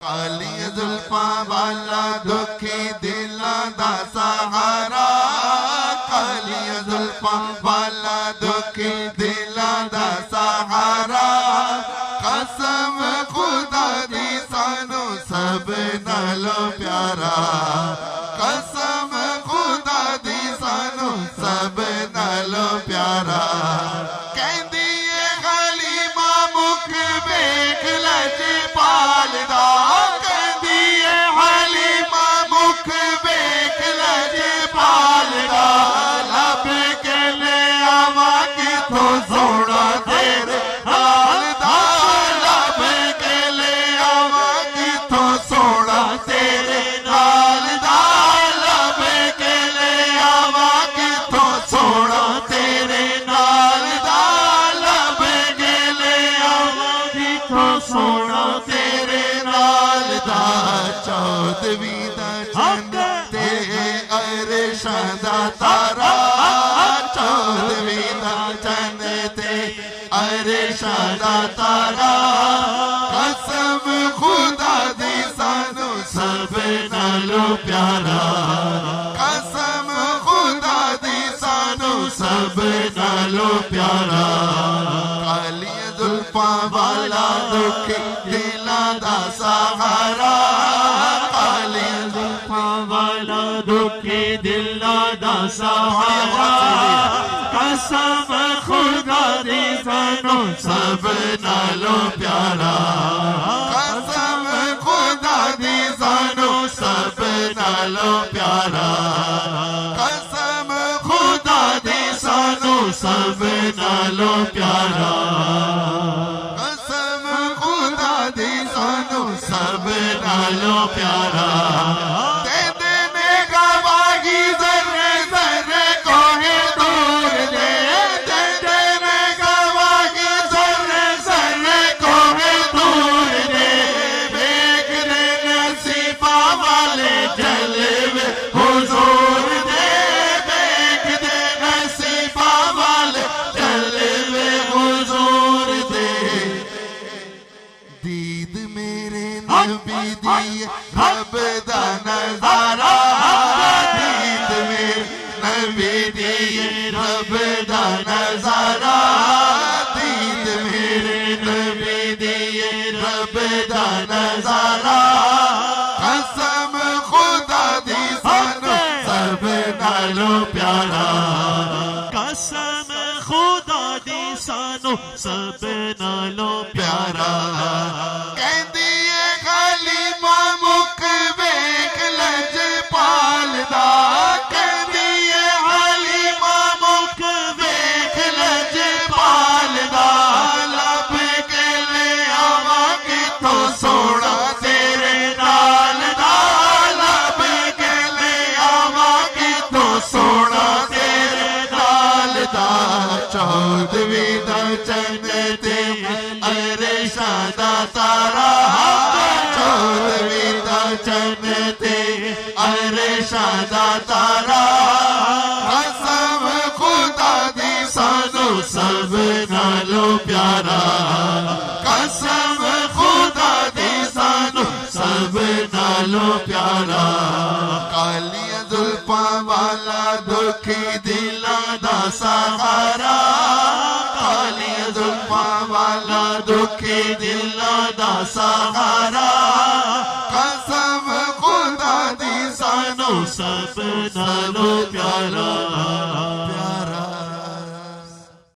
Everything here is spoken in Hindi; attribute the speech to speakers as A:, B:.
A: काली जुल्फा वाला दुखी दिलां दा सहारा, काली जुल्फा वाला दुखी दिलां दा सहारा। कसम खुदा दी सानू सब नालों प्यारा, कसम खुदा दी सानू सब नालों प्यारा। कहंदी है हलीमा मुख वेख लजपाल दा, कहंदी है हलीमा मुख वेख लजपाल दा। लब के ले आवा किथों सोना तेरे हाल दा, लब के ले आवा किथों सोना तेरे हाल दा, लब के ले आवा किथों सोना तेरे नाल दा, लब के ले आवा किथों सोना तेरे नाल दा। चौदहवीं दा चंद ते अरशां दा तारा, चौदहवीं दा चंद ते अरशां दा तारा। कसम खुदा दी सानू सब नालों प्यारा, कसम खुदा दी सानू सब नालों प्यारा। काली जुल्फा वाला दुखी दिलां दा सहारा, काली जुल्फा वाला दुखी दिलां दा सहारा। कसम खुदा दी सानू सब नालों प्यारा, कसम खुदा दी सानू सब नालों प्यारा। कसम खुदा दी सानू सब नालों प्यारा, कसम खुदा दी सानू सब नालों प्यारा। दे देने गवाही जर्रे जर्रे कोहे दूर दे, दे देने गवाही जर्रे जर्रे कोहे दूर दे। वेख दे नसीबा वाले जलवे हुजूर दे, वेख दे नसीबा वाले जलवे हुजूर दे। दीद मेरे नबी दी रब दा नजारा, दीद मेरे नबी दी रब दा नजारा, दीद मेरे नबी दी रब दा नजारा। कसम खुदा दी सानू सब नालों प्यारा, कसम खुदा दी सानू सब नालों प्यारा। कहंदी है हलीमा मुख वेख लजपाल दा, कहंदी है हलीमा मुख वेख लजपाल दा। लब के ले आवा किथों सोना तेरे नाल दा, लब के ले आवा किथों सोना तेरे नाल दा। चौदहवीं दा चंद ते अरशां दा तारा, चौदहवीं दा चंद ते अरशां दा तारा। कसम खुदा दी सानू सब नालों प्यारा, कसम खुदा दी सानू सब नालों प्यारा। काली जुल्फा वाला दुखी दिलां दा सहारा, काली जुल्फा वाला दुखी दिलां दा सहारा। कसम खुदा दी सानू सब नालों प्यारा।